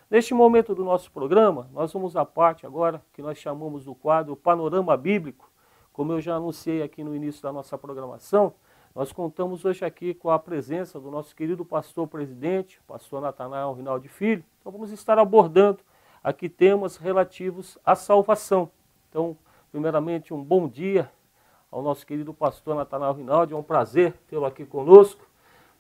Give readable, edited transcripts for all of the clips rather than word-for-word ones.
Neste momento do nosso programa, nós vamos à parte agora que nós chamamos do quadro Panorama Bíblico. Como eu já anunciei aqui no início da nossa programação, nós contamos hoje aqui com a presença do nosso querido pastor presidente, pastor Natanael Rinaldi Filho. Então vamos estar abordando aqui temas relativos à salvação. Então, primeiramente, um bom dia ao nosso querido pastor Natanael Rinaldi. É um prazer tê-lo aqui conosco.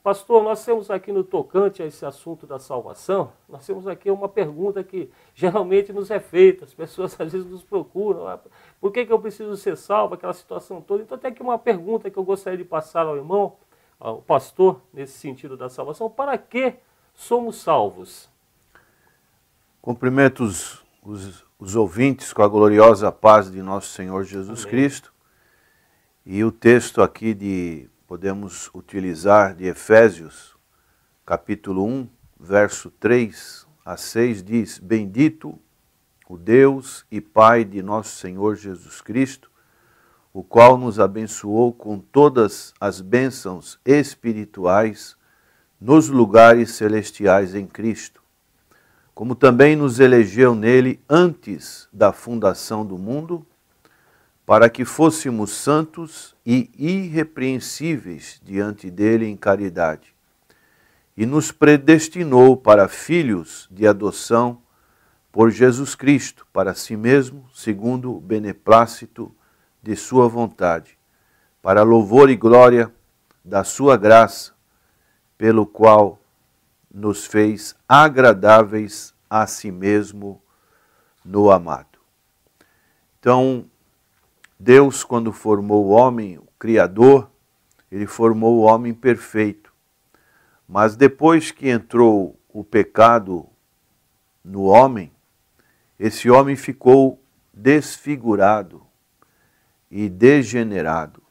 Pastor, nós temos aqui no tocante a esse assunto da salvação, nós temos aqui uma pergunta que geralmente nos é feita, as pessoas às vezes nos procuram, por que eu preciso ser salvo, aquela situação toda. Então tem aqui uma pergunta que eu gostaria de passar ao irmão, ao pastor, nesse sentido da salvação: para que somos salvos? Cumprimento os ouvintes com a gloriosa paz de nosso Senhor Jesus Amém. Cristo. E o texto aqui podemos utilizar de Efésios, capítulo 1, verso 3 a 6, diz: Bendito o Deus e Pai de nosso Senhor Jesus Cristo, o qual nos abençoou com todas as bênçãos espirituais nos lugares celestiais em Cristo, como também nos elegeu nele antes da fundação do mundo, para que fôssemos santos e irrepreensíveis diante dele em caridade, e nos predestinou para filhos de adoção por Jesus Cristo, para si mesmo, segundo o beneplácito de sua vontade, para louvor e glória da sua graça, pelo qual nos fez agradáveis a si mesmo no amado. Então, Deus, quando formou o homem, o Criador, ele formou o homem perfeito. Mas depois que entrou o pecado no homem, esse homem ficou desfigurado e degenerado.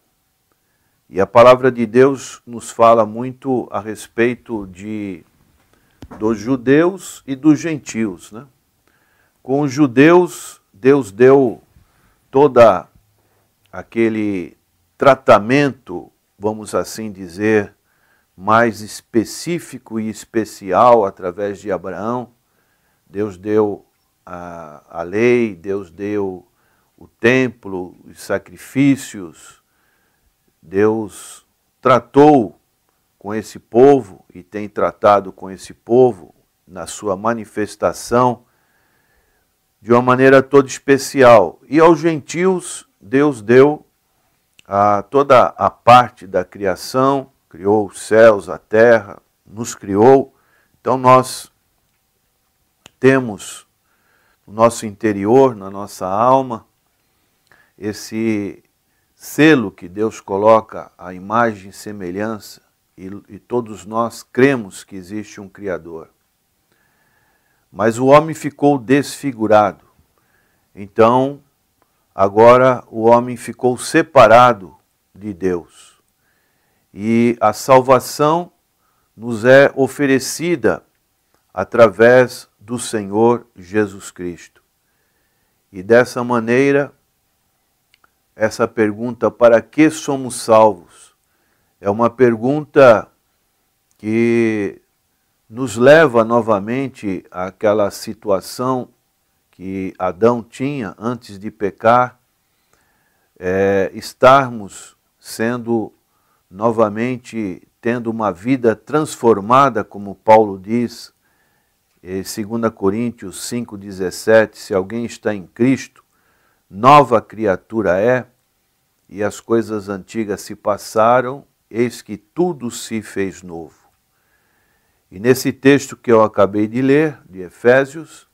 E a palavra de Deus nos fala muito a respeito dos judeus e dos gentios, né? Com os judeus, Deus deu toda aquele tratamento, vamos assim dizer, mais específico e especial através de Abraão. Deus deu a lei, Deus deu o templo, os sacrifícios. Deus tratou com esse povo e tem tratado com esse povo na sua manifestação de uma maneira toda especial. E aos gentios, Deus deu toda a parte da criação, criou os céus, a terra, nos criou. Então nós temos no nosso interior, na nossa alma, esse selo que Deus coloca à imagem e semelhança, e todos nós cremos que existe um Criador. Mas o homem ficou desfigurado. Então, agora o homem ficou separado de Deus. E a salvação nos é oferecida através do Senhor Jesus Cristo. E dessa maneira, essa pergunta, para que somos salvos? É uma pergunta que nos leva novamente àquela situação que Adão tinha antes de pecar, estarmos sendo novamente, tendo uma vida transformada, como Paulo diz, em 2 Coríntios 5,17, se alguém está em Cristo, nova criatura é, e as coisas antigas se passaram, eis que tudo se fez novo. E nesse texto que eu acabei de ler, de Efésios,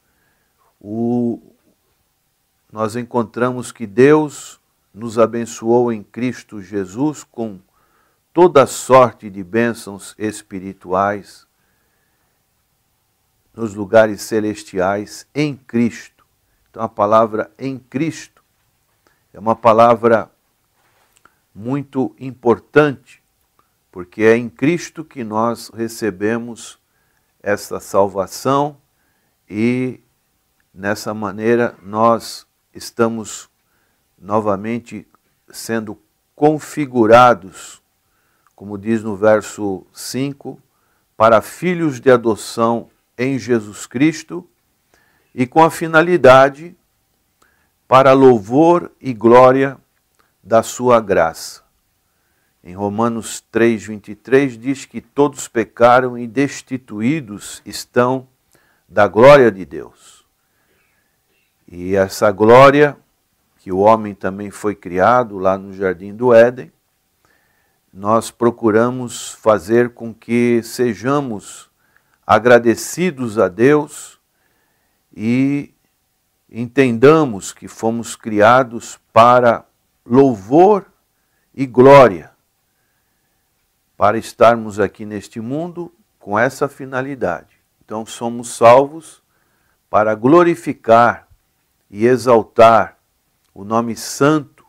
nós encontramos que Deus nos abençoou em Cristo Jesus com toda sorte de bênçãos espirituais nos lugares celestiais em Cristo. Então a palavra em Cristo é uma palavra muito importante, porque é em Cristo que nós recebemos essa salvação e nessa maneira nós estamos novamente sendo configurados, como diz no verso 5, para filhos de adoção em Jesus Cristo e com a finalidade para louvor e glória da sua graça. Em Romanos 3:23 diz que todos pecaram e destituídos estão da glória de Deus. E essa glória, que o homem também foi criado lá no Jardim do Éden, nós procuramos fazer com que sejamos agradecidos a Deus e entendamos que fomos criados para louvor e glória, para estarmos aqui neste mundo com essa finalidade. Então somos salvos para glorificar e exaltar o nome santo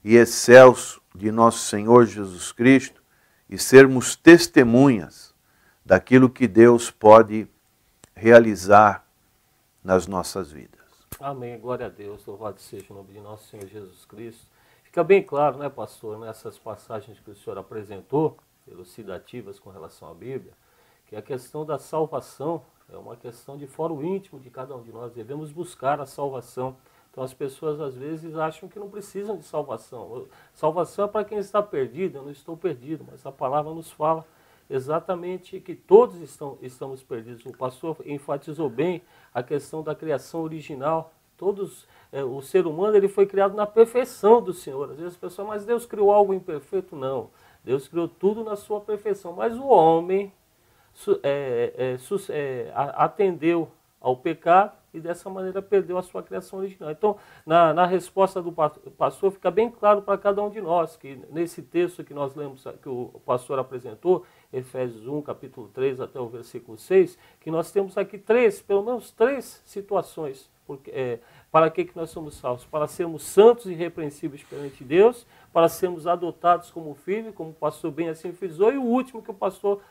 e excelso de nosso Senhor Jesus Cristo e sermos testemunhas daquilo que Deus pode realizar nas nossas vidas. Amém, glória a Deus, louvado seja o nome de nosso Senhor Jesus Cristo. Fica bem claro, né, pastor, nessas passagens que o senhor apresentou, elucidativas com relação à Bíblia, que a questão da salvação é uma questão de foro íntimo de cada um de nós. Devemos buscar a salvação. Então as pessoas às vezes acham que não precisam de salvação. Salvação é para quem está perdido. Eu não estou perdido, mas a palavra nos fala exatamente que todos estamos perdidos. O pastor enfatizou bem a questão da criação original. O ser humano ele foi criado na perfeição do Senhor. Às vezes as pessoas, mas Deus criou algo imperfeito? Não. Deus criou tudo na sua perfeição. Mas o homem atendeu ao pecado e dessa maneira perdeu a sua criação original. Então, na resposta do pastor, fica bem claro para cada um de nós que nesse texto que nós lemos, que o pastor apresentou, Efésios 1, capítulo 3 até o versículo 6, que nós temos aqui pelo menos três situações. Para que nós somos salvos? Para sermos santos e irrepreensíveis perante Deus, para sermos adotados como filhos, como o pastor bem assim frisou, e o último que o pastor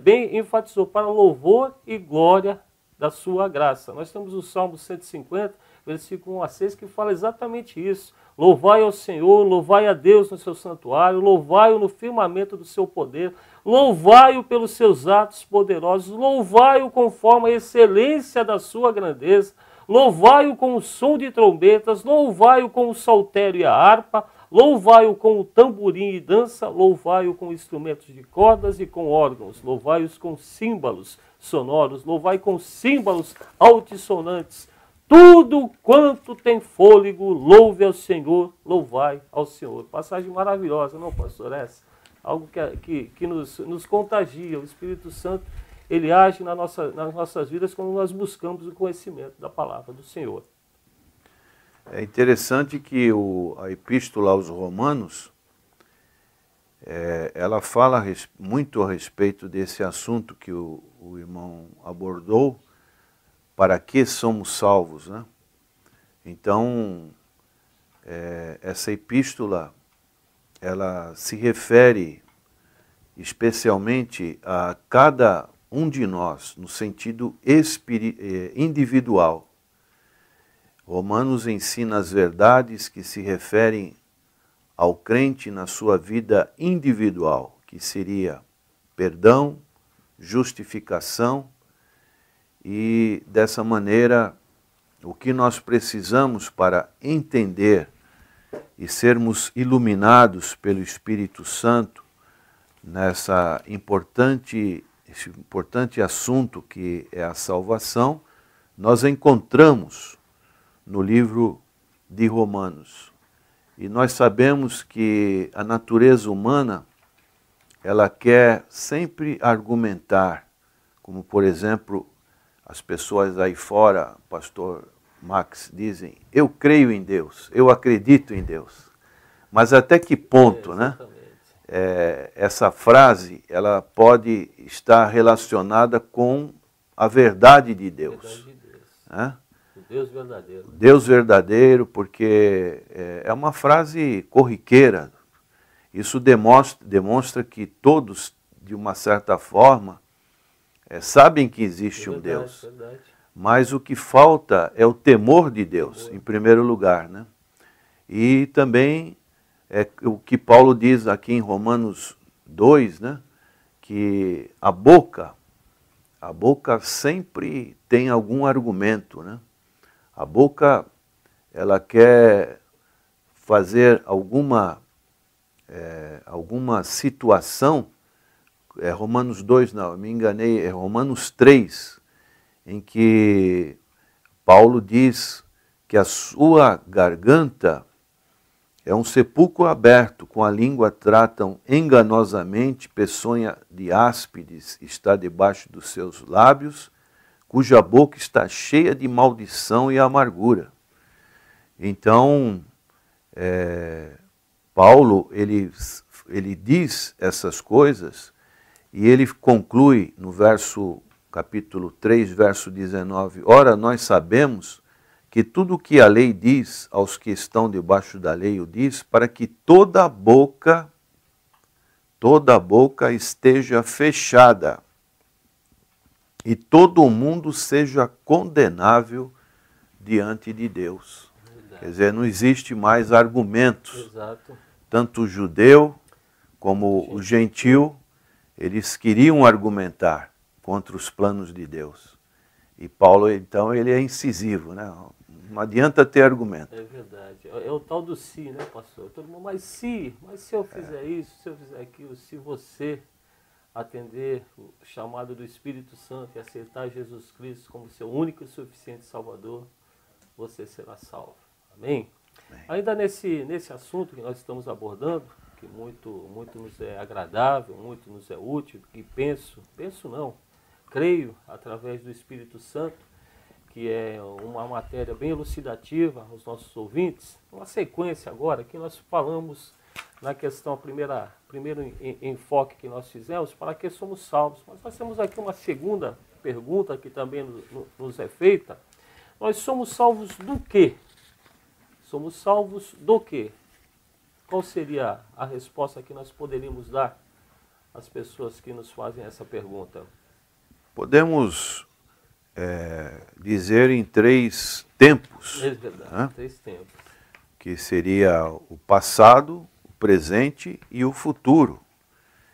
bem enfatizou, para louvor e glória da sua graça. Nós temos o Salmo 150, versículo 1 a 6, que fala exatamente isso. Louvai ao Senhor, louvai a Deus no seu santuário, louvai-o no firmamento do seu poder, louvai-o pelos seus atos poderosos, louvai-o conforme a excelência da sua grandeza, louvai-o com o som de trombetas, louvai-o com o saltério e a harpa, louvai-o com o tamborim e dança, louvai-o com instrumentos de cordas e com órgãos, louvai-os com símbolos sonoros, louvai com símbolos altissonantes. Tudo quanto tem fôlego, louve ao Senhor, louvai ao Senhor. Passagem maravilhosa, não, pastor? Essa? Algo que nos contagia. O Espírito Santo, ele age nas nossas vidas quando nós buscamos o conhecimento da palavra do Senhor. É interessante que a Epístola aos Romanos, ela fala muito a respeito desse assunto que o irmão abordou, para que somos salvos, né? Então, essa epístola, ela se refere especialmente a cada um de nós, no sentido individual. Romanos ensina as verdades que se referem ao crente na sua vida individual, que seria perdão, justificação, e dessa maneira o que nós precisamos para entender e sermos iluminados pelo Espírito Santo esse importante assunto que é a salvação, nós encontramos no livro de Romanos. E nós sabemos que a natureza humana, ela quer sempre argumentar, como por exemplo, as pessoas aí fora, pastor Max, dizem, eu creio em Deus, eu acredito em Deus. Mas até que ponto, né? Essa frase, ela pode estar relacionada com a verdade de Deus. Né? O Deus verdadeiro. Deus verdadeiro, porque é uma frase corriqueira. Isso demonstra que todos, de uma certa forma, sabem que existe um Deus. Verdade. Mas o que falta é o temor de Deus, em primeiro lugar, né? E também o que Paulo diz aqui em Romanos 2, né? Que a boca a boca sempre tem algum argumento, né? A boca, ela quer fazer alguma situação, Romanos 2, não, me enganei, é Romanos 3, em que Paulo diz que a sua garganta é um sepulcro aberto, com a língua tratam enganosamente, peçonha de áspides está debaixo dos seus lábios, cuja boca está cheia de maldição e amargura. Então, Paulo, ele diz essas coisas e ele conclui no capítulo 3, verso 19, ora, nós sabemos que tudo o que a lei diz aos que estão debaixo da lei o diz, para que toda boca esteja fechada e todo o mundo seja condenável diante de Deus. Verdade. Quer dizer, não existe mais argumentos. Exato. Tanto o judeu como o gentil, eles queriam argumentar contra os planos de Deus. E Paulo, então, ele é incisivo, né? Não adianta ter argumento. É verdade. É o tal do se, né, pastor? Todo mundo, mas se eu fizer isso, se eu fizer aquilo, se você atender o chamado do Espírito Santo e aceitar Jesus Cristo como seu único e suficiente Salvador, você será salvo. Amém? Ainda nesse assunto que nós estamos abordando, que muito nos é agradável, muito nos é útil, e creio, através do Espírito Santo, que é uma matéria bem elucidativa aos nossos ouvintes, uma sequência agora que nós falamos na questão, primeiro enfoque que nós fizemos, para que somos salvos. Mas nós temos aqui uma segunda pergunta que também nos é feita. Nós somos salvos do quê? Somos salvos do quê? Qual seria a resposta que nós poderíamos dar às pessoas que nos fazem essa pergunta? Podemos dizer em 3 tempos. É verdade, né? 3 tempos. Que seria o passado, o presente e o futuro.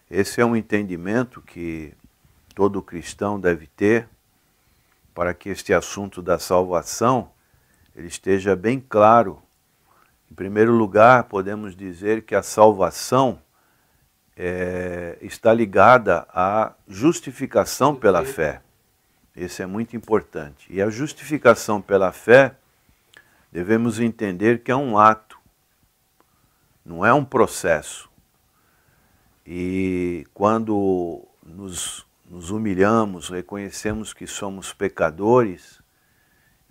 Esse é um entendimento que todo cristão deve ter para que este assunto da salvação ele esteja bem claro. Em primeiro lugar, podemos dizer que a salvação está ligada à justificação pela fé. Esse é muito importante. E a justificação pela fé, devemos entender que é um ato, não é um processo. E quando nos humilhamos, reconhecemos que somos pecadores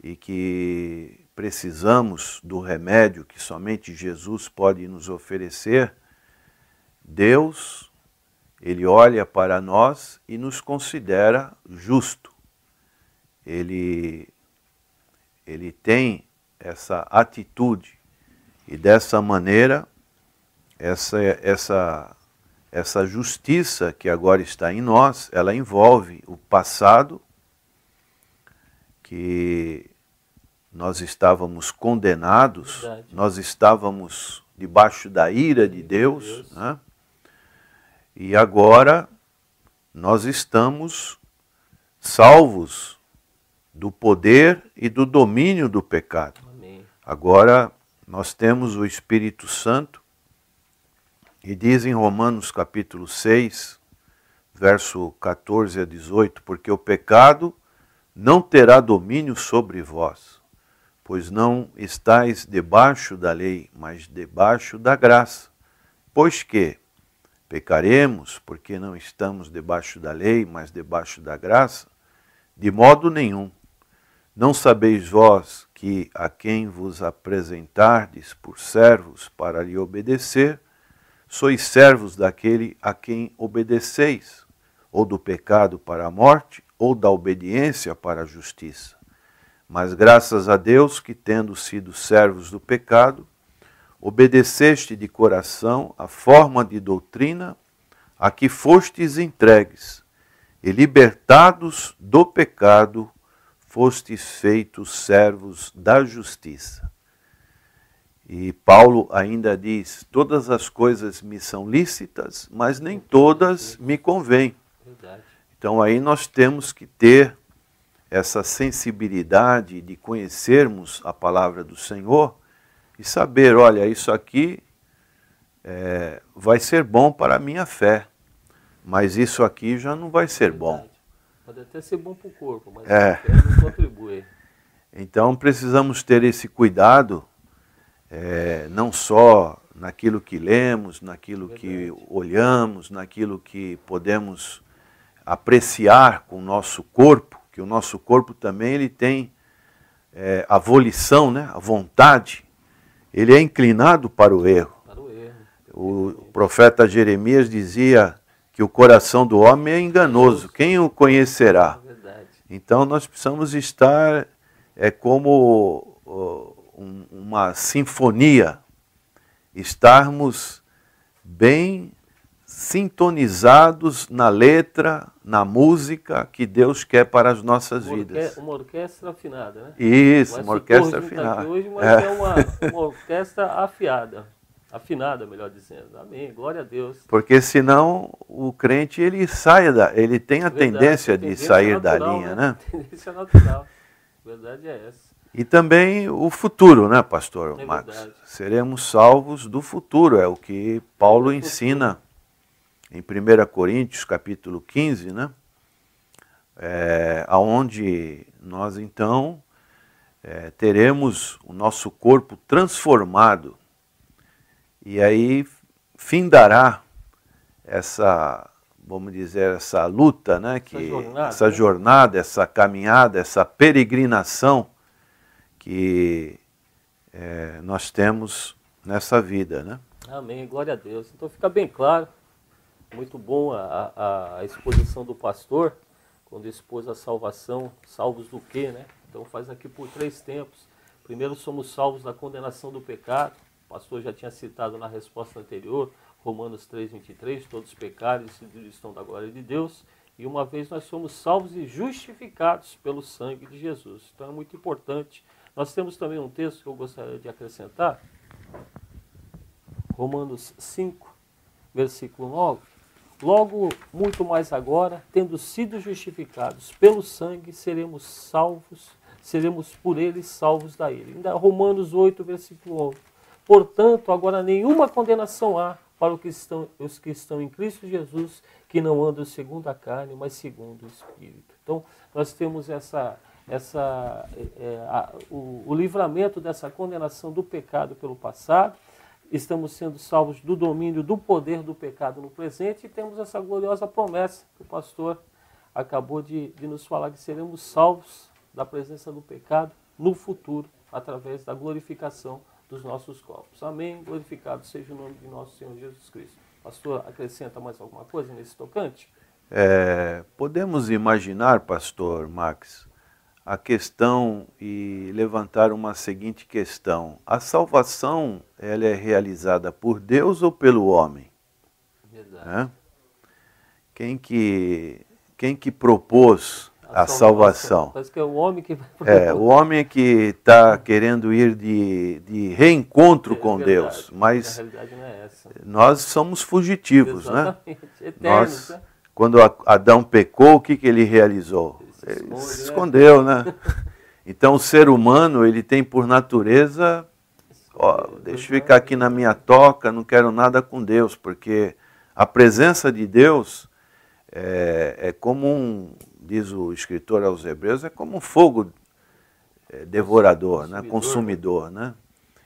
e que precisamos do remédio que somente Jesus pode nos oferecer, Deus, Ele olha para nós e nos considera justo. Ele tem essa atitude e dessa maneira, essa justiça que agora está em nós, ela envolve o passado, que nós estávamos condenados, verdade, nós estávamos debaixo da ira de Deus, né? E agora nós estamos salvos do poder e do domínio do pecado. Amém. Agora nós temos o Espírito Santo e diz em Romanos capítulo 6, verso 14 a 18, porque o pecado não terá domínio sobre vós, pois não estáis debaixo da lei, mas debaixo da graça. Pois que pecaremos, porque não estamos debaixo da lei, mas debaixo da graça? De modo nenhum. Não sabeis vós que a quem vos apresentardes por servos para lhe obedecer, sois servos daquele a quem obedeceis, ou do pecado para a morte, ou da obediência para a justiça. Mas graças a Deus que, tendo sido servos do pecado, obedeceste de coração a forma de doutrina a que fostes entregues, e libertados do pecado, fostes feitos servos da justiça. E Paulo ainda diz, todas as coisas me são lícitas, mas nem todas me convêm. Então aí nós temos que ter essa sensibilidade de conhecermos a palavra do Senhor e saber, olha, isso aqui vai ser bom para a minha fé, mas isso aqui já não vai ser bom. Pode até ser bom para o corpo, mas a fé não contribui. Então precisamos ter esse cuidado, não só naquilo que lemos, naquilo que olhamos, naquilo que podemos apreciar com o nosso corpo, que o nosso corpo também ele tem a volição, né? A vontade, ele é inclinado para o erro. O profeta Jeremias dizia que o coração do homem é enganoso, quem o conhecerá? Então nós precisamos estar como uma sinfonia, estarmos bem sintonizados na letra, na música que Deus quer para as nossas vidas. Uma orquestra afinada, né? Isso, uma orquestra afinada. Hoje, mas é uma orquestra afinada, melhor dizendo. Amém, glória a Deus. Porque senão o crente ele ele tem a tendência de sair natural, da linha, né? Tendência natural. A verdade é essa. E também o futuro, né, pastor Marcos? Verdade. Seremos salvos do futuro, é o que Paulo ensina em 1 Coríntios, capítulo 15, né? Onde nós, então, teremos o nosso corpo transformado. E aí findará essa, vamos dizer, essa luta, né? Essa jornada, essa caminhada, essa peregrinação que nós temos nessa vida, né? Amém, glória a Deus. Então fica bem claro, muito bom a exposição do pastor, quando expôs a salvação, salvos do quê, né? Então faz aqui por 3 tempos. Primeiro somos salvos da condenação do pecado, o pastor já tinha citado na resposta anterior, Romanos 3:23, todos pecaram e estão da glória de Deus, e uma vez nós somos salvos e justificados pelo sangue de Jesus. Então é muito importante. Nós temos também um texto que eu gostaria de acrescentar, Romanos 5, versículo 9. Logo, muito mais agora, tendo sido justificados pelo sangue, seremos salvos, seremos por ele salvos da ira. Ainda Romanos 8, versículo 11. Portanto, agora nenhuma condenação há para os que estão em Cristo Jesus, que não andam segundo a carne, mas segundo o Espírito. Então, nós temos o livramento dessa condenação do pecado pelo passado, estamos sendo salvos do domínio, do poder do pecado no presente, e temos essa gloriosa promessa que o pastor acabou de nos falar, que seremos salvos da presença do pecado no futuro, através da glorificação dos nossos corpos. Amém? Glorificado seja o nome de nosso Senhor Jesus Cristo. Pastor, acrescenta mais alguma coisa nesse tocante? Podemos imaginar, pastor Max, a questão e levantar uma seguinte questão. A salvação, ela é realizada por Deus ou pelo homem? Verdade. Quem que propôs a salvação? Parece que é o homem que... o homem que está querendo ir de reencontro com verdade. Deus. Mas a realidade não é essa. Nós somos fugitivos, exatamente. Né? Eternos, né? Quando Adão pecou, o que ele realizou? Ele se escondeu, né? Então o ser humano, ele tem por natureza, deixa eu ficar aqui na minha toca, não quero nada com Deus, porque a presença de Deus é como diz o escritor aos Hebreus, é como um fogo devorador, né? Consumidor, né?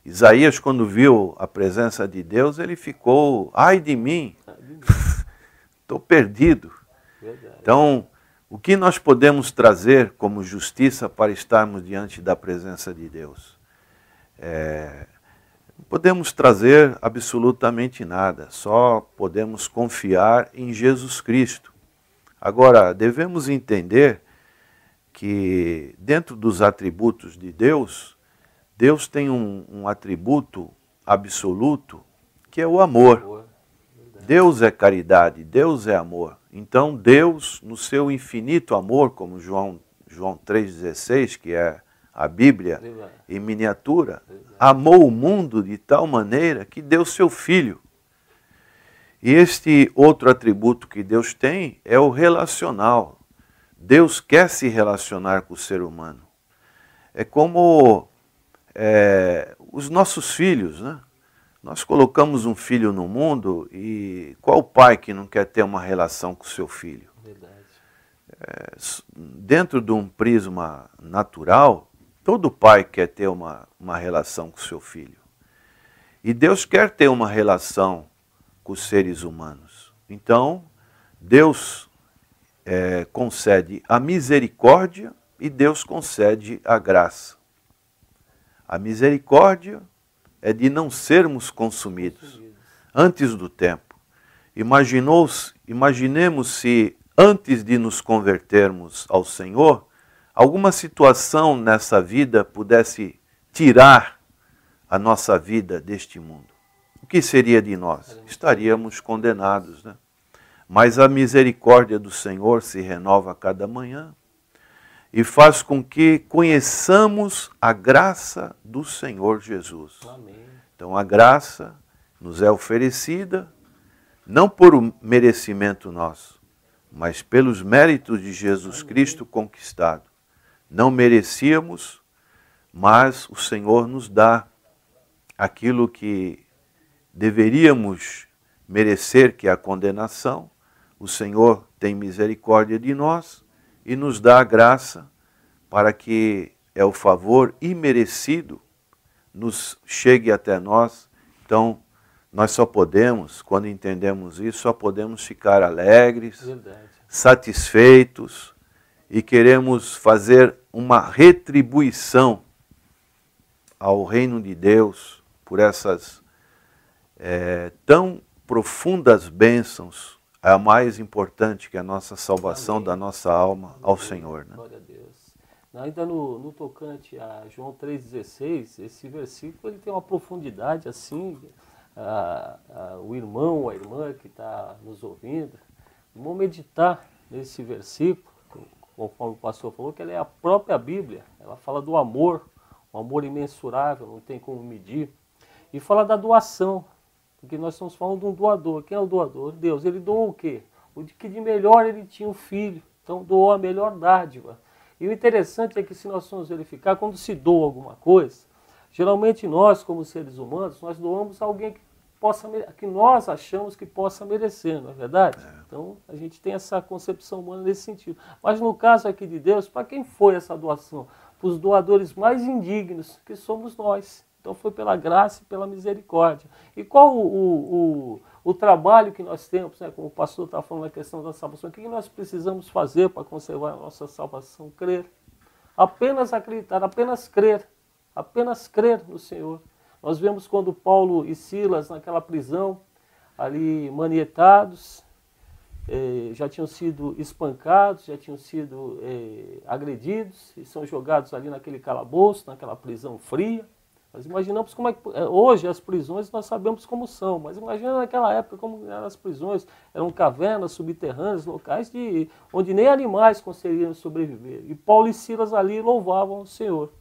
Isaías, quando viu a presença de Deus, ele ficou, ai de mim, estou perdido. Verdade. Então, o que nós podemos trazer como justiça para estarmos diante da presença de Deus? Não podemos trazer absolutamente nada, só podemos confiar em Jesus Cristo. Agora, devemos entender que dentro dos atributos de Deus, Deus tem um atributo absoluto que é o amor. Deus é caridade, Deus é amor. Então Deus, no seu infinito amor, como João 3,16, que é a Bíblia em miniatura, amou o mundo de tal maneira que deu seu Filho. E este outro atributo que Deus tem é o relacional. Deus quer se relacionar com o ser humano. É como os nossos filhos, né? Nós colocamos um filho no mundo e qual pai que não quer ter uma relação com o seu filho? Verdade. Dentro de um prisma natural, todo pai quer ter uma relação com o seu filho. E Deus quer ter uma relação com os seres humanos. Então, Deus concede a misericórdia e Deus concede a graça. A misericórdia é de não sermos consumidos antes do tempo. Imaginemos se antes de nos convertermos ao Senhor, alguma situação nessa vida pudesse tirar a nossa vida deste mundo. O que seria de nós? Estaríamos condenados, né? Mas a misericórdia do Senhor se renova a cada manhã e faz com que conheçamos a graça do Senhor Jesus. Amém. Então a graça nos é oferecida não por merecimento nosso, mas pelos méritos de Jesus Cristo conquistado. Não merecíamos, mas o Senhor nos dá aquilo que deveríamos merecer, que é a condenação. O Senhor tem misericórdia de nós e nos dá a graça para que o favor imerecido nos chegue até nós. Então, nós só podemos, quando entendemos isso, só podemos ficar alegres, Verdade. satisfeitos e queremos fazer uma retribuição ao reino de Deus por essas tão profundas bênçãos, a mais importante que a nossa salvação da nossa alma ao Senhor. Né? Glória a Deus. Ainda no tocante a João 3,16, esse versículo ele tem uma profundidade assim, o irmão ou a irmã que está nos ouvindo, vamos meditar nesse versículo, conforme o pastor falou, que ela é a própria Bíblia, ela fala do amor, um amor imensurável, não tem como medir, e fala da doação, porque nós estamos falando de um doador. Quem é o doador? Deus. Ele doou o quê? O que de melhor ele tinha um filho, então doou a melhor dádiva. E o interessante é que se nós formos verificar, quando se doa alguma coisa, geralmente nós, como seres humanos, nós doamos a alguém que nós achamos que possa merecer, não é verdade? Então, a gente tem essa concepção humana nesse sentido. Mas no caso aqui de Deus, para quem foi essa doação? Para os doadores mais indignos, que somos nós. Então, foi pela graça e pela misericórdia. E qual o trabalho que nós temos, né? Como o pastor está falando na questão da salvação, o que nós precisamos fazer para conservar a nossa salvação? Crer. Apenas acreditar, apenas crer no Senhor. Nós vemos quando Paulo e Silas, naquela prisão, ali manietados, já tinham sido espancados, já tinham sido agredidos, e são jogados ali naquele calabouço, naquela prisão fria. Nós imaginamos como é que... Hoje as prisões nós sabemos como são, mas imagina naquela época como eram as prisões. Eram cavernas subterrâneas, locais onde nem animais conseguiriam sobreviver. E Paulo e Silas ali louvavam o Senhor.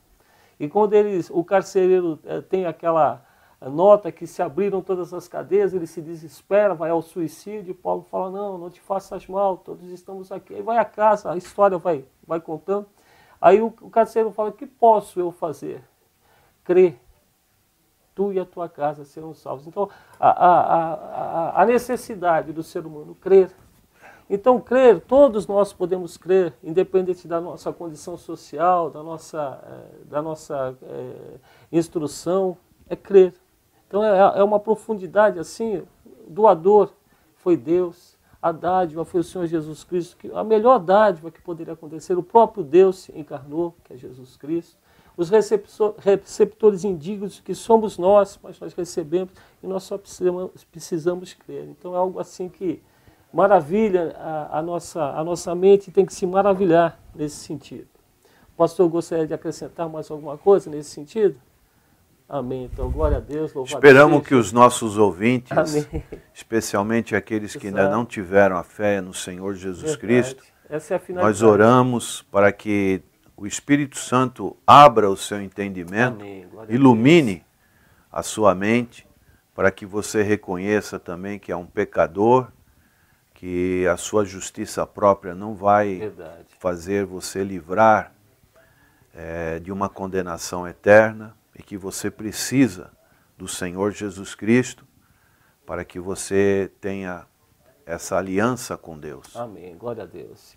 E quando o carcereiro tem aquela nota que se abriram todas as cadeias, ele se desespera, vai ao suicídio, Paulo fala, não te faças mal, todos estamos aqui. Aí vai a casa, a história vai contando. Aí o carcereiro fala, o que posso eu fazer? Crer, tu e a tua casa serão salvos. Então, a necessidade do ser humano, crer. Então, crer, todos nós podemos crer, independente da nossa condição social, da nossa instrução, é crer. Então, é uma profundidade assim, doador foi Deus, a dádiva foi o Senhor Jesus Cristo, a melhor dádiva que poderia acontecer, o próprio Deus se encarnou, que é Jesus Cristo. Os receptores indignos que somos nós, mas nós recebemos e nós só precisamos crer. Então é algo assim que maravilha a nossa mente, tem que se maravilhar nesse sentido. O pastor gostaria de acrescentar mais alguma coisa nesse sentido? Amém. Então, glória a Deus. Esperamos que os nossos ouvintes, amém, especialmente aqueles que ainda não tiveram a fé no Senhor Jesus Cristo, essa é a finalidade. Nós oramos para que o Espírito Santo abra o seu entendimento, ilumine a sua mente, para que você reconheça também que é um pecador, que a sua justiça própria não vai fazer você livrar de uma condenação eterna e que você precisa do Senhor Jesus Cristo para que você tenha essa aliança com Deus. Amém. Glória a Deus.